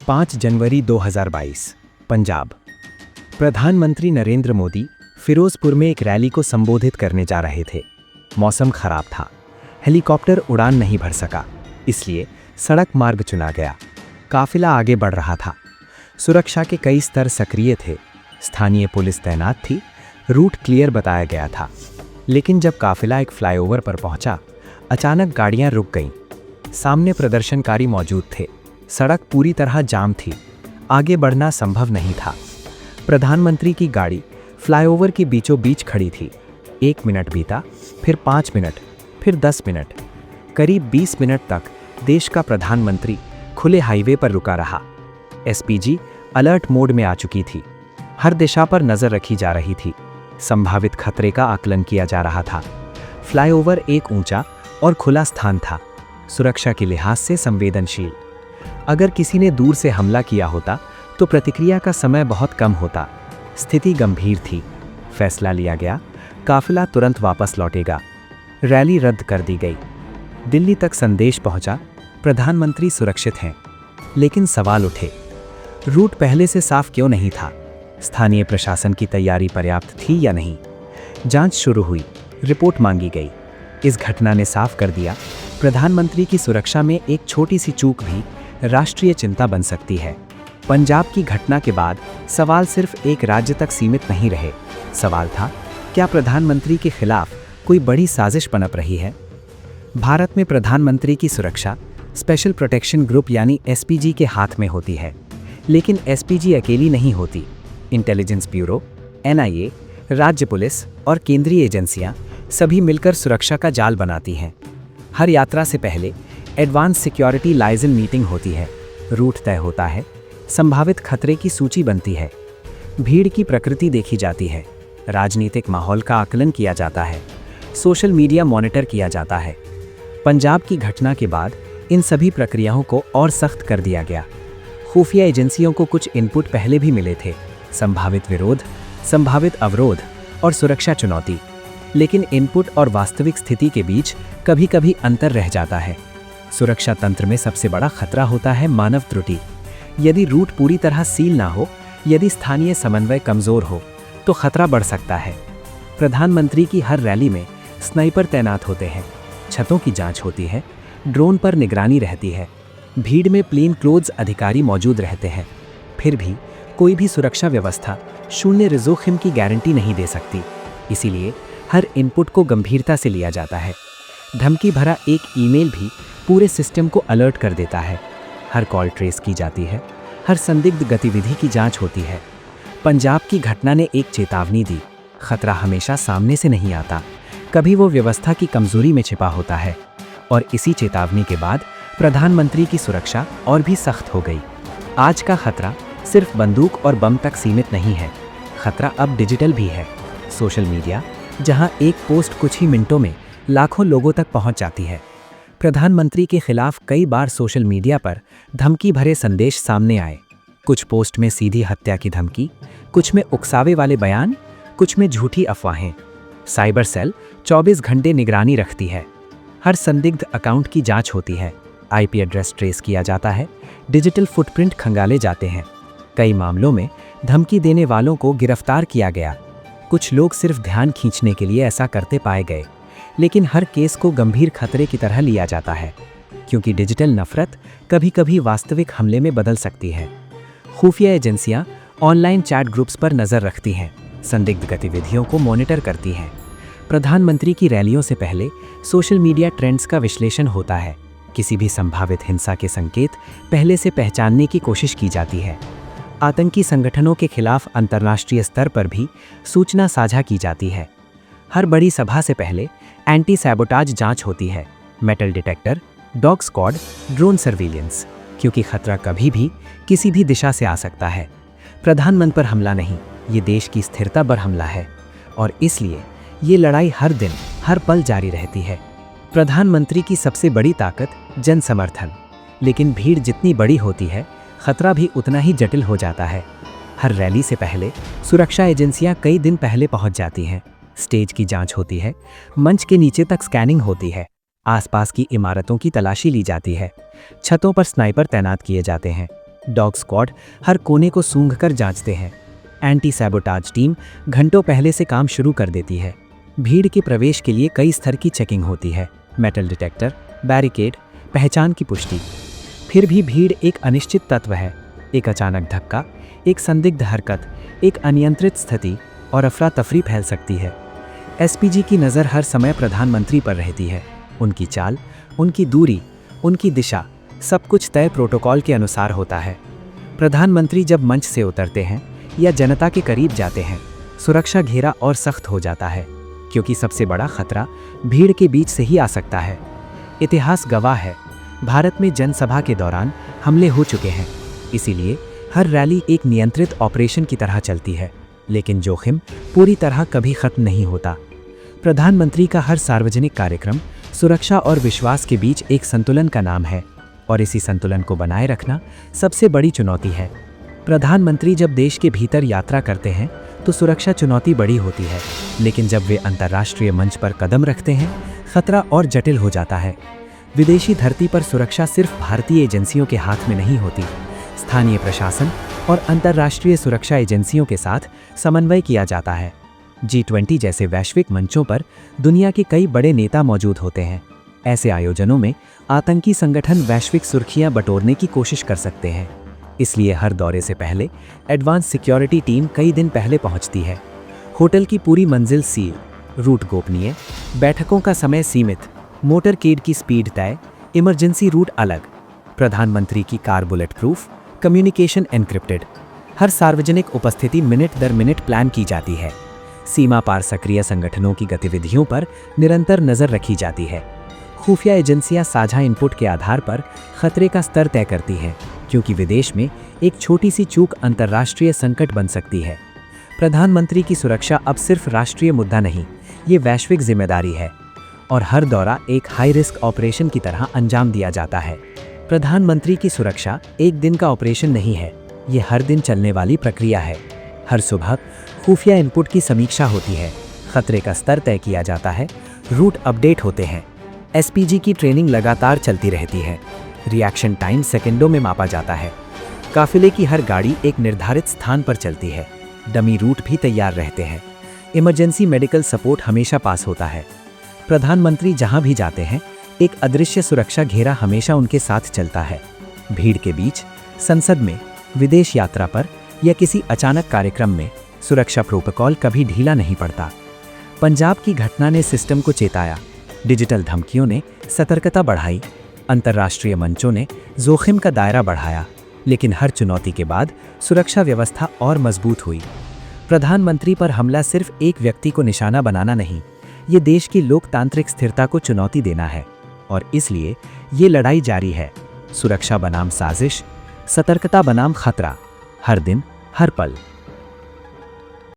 5 जनवरी 2022 पंजाब। प्रधानमंत्री नरेंद्र मोदी फिरोजपुर में एक रैली को संबोधित करने जा रहे थे। मौसम खराब था, हेलीकॉप्टर उड़ान नहीं भर सका, इसलिए सड़क मार्ग चुना गया। काफिला आगे बढ़ रहा था। सुरक्षा के कई स्तर सक्रिय थे, स्थानीय पुलिस तैनात थी, रूट क्लियर बताया गया था। लेकिन जब काफिला एक फ्लाईओवर पर पहुंचा, अचानक गाड़ियां रुक गईं। सामने प्रदर्शनकारी मौजूद थे, सड़क पूरी तरह जाम थी, आगे बढ़ना संभव नहीं था। प्रधानमंत्री की गाड़ी फ्लाईओवर के बीचों बीच खड़ी थी। 1 मिनट बीता, फिर 5 मिनट, फिर 10 मिनट, करीब 20 मिनट तक देश का प्रधानमंत्री खुले हाईवे पर रुका रहा। एसपीजी अलर्ट मोड में आ चुकी थी। हर दिशा पर नजर रखी जा रही थी। संभावित खतरे का आकलन किया जा रहा था। फ्लाईओवर एक ऊंचा और खुला स्थान था, सुरक्षा के लिहाज से संवेदनशील। अगर किसी ने दूर से हमला किया होता तो प्रतिक्रिया का समय बहुत कम होता। स्थिति गंभीर थी। फैसला लिया गया, काफिला तुरंत वापस लौटेगा। रैली रद्द कर दी गई। दिल्ली तक संदेश पहुंचा, प्रधानमंत्री सुरक्षित हैं। लेकिन सवाल उठे, रूट पहले से साफ क्यों नहीं था? स्थानीय प्रशासन की तैयारी पर्याप्त थी या नहीं? जांच शुरू हुई, रिपोर्ट मांगी गई। इस घटना ने साफ कर दिया, प्रधानमंत्री की सुरक्षा में एक छोटी सी चूक भी राष्ट्रीय चिंता बन सकती है। पंजाब की घटना के बाद सवाल सिर्फ एक राज्य तक सीमित नहीं रहे। सवाल था, क्या प्रधानमंत्री के खिलाफ कोई बड़ी साजिश पनप रही है? भारत में प्रधानमंत्री की सुरक्षा स्पेशल प्रोटेक्शन ग्रुप यानी एसपीजी के हाथ में होती है। लेकिन एसपीजी अकेली नहीं होती। इंटेलिजेंस ब्यूरो, एनआईए, राज्य पुलिस और केंद्रीय एजेंसियां सभी मिलकर सुरक्षा का जाल बनाती हैं। हर यात्रा से पहले एडवांस सिक्योरिटी लाइजन मीटिंग होती है, रूट तय होता है, संभावित खतरे की सूची बनती है, भीड़ की प्रकृति देखी जाती है, राजनीतिक माहौल का आकलन किया जाता है, सोशल मीडिया मॉनिटर किया जाता है। पंजाब की घटना के बाद इन सभी प्रक्रियाओं को और सख्त कर दिया गया। खुफिया एजेंसियों को कुछ इनपुट पहले भी मिले थे, संभावित विरोध, संभावित अवरोध और सुरक्षा चुनौती। लेकिन इनपुट और वास्तविक स्थिति के बीच कभी कभी अंतर रह जाता है। सुरक्षा तंत्र में सबसे बड़ा खतरा होता है मानव त्रुटि। यदि रूट पूरी तरह सील ना हो, यदि स्थानीय समन्वय कमजोर हो, तो खतरा बढ़ सकता है। प्रधानमंत्री की हर रैली में स्नाइपर तैनात होते हैं, छतों की जांच होती है, ड्रोन पर निगरानी रहती है, भीड़ में प्लेन क्लोथ्स अधिकारी मौजूद रहते हैं। फिर भी कोई भी सुरक्षा व्यवस्था शून्य जोखिम की गारंटी नहीं दे सकती। इसीलिए हर इनपुट को गंभीरता से लिया जाता है। धमकी भरा एक ईमेल भी पूरे सिस्टम को अलर्ट कर देता है। हर कॉल ट्रेस की जाती है, हर संदिग्ध गतिविधि की जांच होती है। पंजाब की घटना ने एक चेतावनी दी, खतरा हमेशा सामने से नहीं आता, कभी वो व्यवस्था की कमजोरी में छिपा होता है। और इसी चेतावनी के बाद प्रधानमंत्री की सुरक्षा और भी सख्त हो गई। आज का खतरा सिर्फ बंदूक और बम तक सीमित नहीं है, खतरा अब डिजिटल भी है। सोशल मीडिया, जहां एक पोस्ट कुछ ही मिनटों में लाखों लोगों तक पहुंच जाती है। प्रधानमंत्री के खिलाफ कई बार सोशल मीडिया पर धमकी भरे संदेश सामने आए। कुछ पोस्ट में सीधी हत्या की धमकी, कुछ में उकसावे वाले बयान, कुछ में झूठी अफवाहें। साइबर सेल 24 घंटे निगरानी रखती है। हर संदिग्ध अकाउंट की जांच होती है, आईपी एड्रेस ट्रेस किया जाता है, डिजिटल फुटप्रिंट खंगाले जाते हैं। कई मामलों में धमकी देने वालों को गिरफ्तार किया गया। कुछ लोग सिर्फ ध्यान खींचने के लिए ऐसा करते पाए गए। लेकिन हर केस को गंभीर खतरे की तरह लिया जाता है, क्योंकि डिजिटल नफरत कभी कभी वास्तविक हमले में बदल सकती है। खुफिया एजेंसियां ऑनलाइन चैट ग्रुप्स पर नजर रखती हैं, संदिग्ध गतिविधियों को मॉनिटर करती हैं। प्रधानमंत्री की रैलियों से पहले सोशल मीडिया ट्रेंड्स का विश्लेषण होता है। किसी भी संभावित हिंसा के संकेत पहले से पहचानने की कोशिश की जाती है। आतंकी संगठनों के खिलाफ अंतर्राष्ट्रीय स्तर पर भी सूचना साझा की जाती है। हर बड़ी सभा से पहले एंटी सैबोटाज जांच होती है, metal detector, dog squad, drone surveillance, क्योंकि खतरा कभी भी किसी भी दिशा से आ सकता है। प्रधानमंत्री पर हमला नहीं, ये देश की स्थिरता पर हमला है। और इसलिए ये लड़ाई हर दिन, हर पल जारी रहती है। प्रधानमंत्री की सबसे बड़ी ताकत जन समर्थन, लेकिन भीड़ जितनी बड़ी होती है, खतरा भी उतना ही जटिल हो जाता है। हर रैली से पहले सुरक्षा एजेंसियां कई दिन पहले पहुंच जाती हैं। स्टेज की जांच होती है, मंच के नीचे तक स्कैनिंग होती है, आसपास की इमारतों की तलाशी ली जाती है, छतों पर स्नाइपर तैनात किए जाते हैं, डॉग स्क्वाड हर कोने को सूंघकर जांचते हैं। एंटी सैबोटाज टीम घंटों पहले से काम शुरू कर देती है। भीड़ के प्रवेश के लिए कई स्तर की चेकिंग होती है, मेटल डिटेक्टर, बैरिकेड, पहचान की पुष्टि। फिर भी भीड़ एक अनिश्चित तत्व है। एक अचानक धक्का, एक संदिग्ध हरकत, एक अनियंत्रित स्थिति और अफरा तफरी फैल सकती है। एसपीजी की नज़र हर समय प्रधानमंत्री पर रहती है। उनकी चाल, उनकी दूरी, उनकी दिशा, सब कुछ तय प्रोटोकॉल के अनुसार होता है। प्रधानमंत्री जब मंच से उतरते हैं या जनता के करीब जाते हैं, सुरक्षा घेरा और सख्त हो जाता है, क्योंकि सबसे बड़ा खतरा भीड़ के बीच से ही आ सकता है। इतिहास गवाह है, भारत में जनसभा के दौरान हमले हो चुके हैं। इसीलिए हर रैली एक नियंत्रित ऑपरेशन की तरह चलती है, लेकिन जोखिम पूरी तरह कभी खत्म नहीं होता। प्रधानमंत्री का हर सार्वजनिक कार्यक्रम सुरक्षा और विश्वास के बीच एक संतुलन का नाम है, और इसी संतुलन को बनाए रखना सबसे बड़ी चुनौती है। प्रधानमंत्री जब देश के भीतर यात्रा करते हैं तो सुरक्षा चुनौती बड़ी होती है, लेकिन जब वे अंतर्राष्ट्रीय मंच पर कदम रखते हैं, खतरा और जटिल हो जाता है। विदेशी धरती पर सुरक्षा सिर्फ भारतीय एजेंसियों के हाथ में नहीं होती। स्थानीय प्रशासन और अंतर्राष्ट्रीय सुरक्षा एजेंसियों के साथ समन्वय किया जाता है। G20 जैसे वैश्विक मंचों पर दुनिया के कई बड़े नेता मौजूद होते हैं। ऐसे आयोजनों में आतंकी संगठन वैश्विक सुर्खियां बटोरने की कोशिश कर सकते हैं। इसलिए हर दौरे से पहले एडवांस सिक्योरिटी टीम कई दिन पहले पहुंचती है। होटल की पूरी मंजिल सील, रूट गोपनीय, बैठकों का समय सीमित, मोटरकेड की स्पीड तय, इमरजेंसी रूट अलग, प्रधानमंत्री की car bullet proof, communication encrypted. हर सार्वजनिक उपस्थिति मिनट दर मिनट प्लान की जाती है। सीमा पार सक्रिय संगठनों की गतिविधियों पर निरंतर नजर रखी जाती है। खुफिया एजेंसियां साझा इनपुट के आधार पर खतरे का स्तर तय करती हैं, क्योंकि विदेश में एक छोटी सी चूक अंतर्राष्ट्रीय संकट बन सकती है। प्रधानमंत्री की सुरक्षा अब सिर्फ राष्ट्रीय मुद्दा नहीं, ये वैश्विक जिम्मेदारी है, और हर दौरा एक हाई रिस्क ऑपरेशन की तरह अंजाम दिया जाता है। प्रधानमंत्री की सुरक्षा एक दिन का ऑपरेशन नहीं है, ये हर दिन चलने वाली प्रक्रिया है। हर सुबह खुफिया इनपुट की समीक्षा होती है, खतरे का स्तर तय किया जाता है, रूट अपडेट होते हैं, एसपीजी की ट्रेनिंग लगातार चलती रहती है, रिएक्शन टाइम सेकंडों में मापा जाता है। काफिले की हर गाड़ी एक निर्धारित स्थान पर चलती है, डमी रूट भी तैयार रहते हैं, इमरजेंसी मेडिकल सपोर्ट हमेशा पास होता है। प्रधानमंत्री जहां भी जाते हैं, एक अदृश्य सुरक्षा घेरा हमेशा उनके साथ चलता है। भीड़ के बीच, संसद में, विदेश यात्रा पर या किसी अचानक कार्यक्रम में सुरक्षा प्रोटोकॉल कभी ढीला नहीं पड़ता। पंजाब की घटना ने सिस्टम को चेताया, डिजिटल धमकियों ने सतर्कता बढ़ाई, अंतर्राष्ट्रीय मंचों ने जोखिम का दायरा बढ़ाया, लेकिन हर चुनौती के बाद सुरक्षा व्यवस्था और मजबूत हुई। प्रधानमंत्री पर हमला सिर्फ एक व्यक्ति को निशाना बनाना नहीं, ये देश की लोकतांत्रिक स्थिरता को चुनौती देना है, और इसलिए ये लड़ाई जारी है। सुरक्षा बनाम साजिश, सतर्कता बनाम खतरा, हर दिन, हर पल।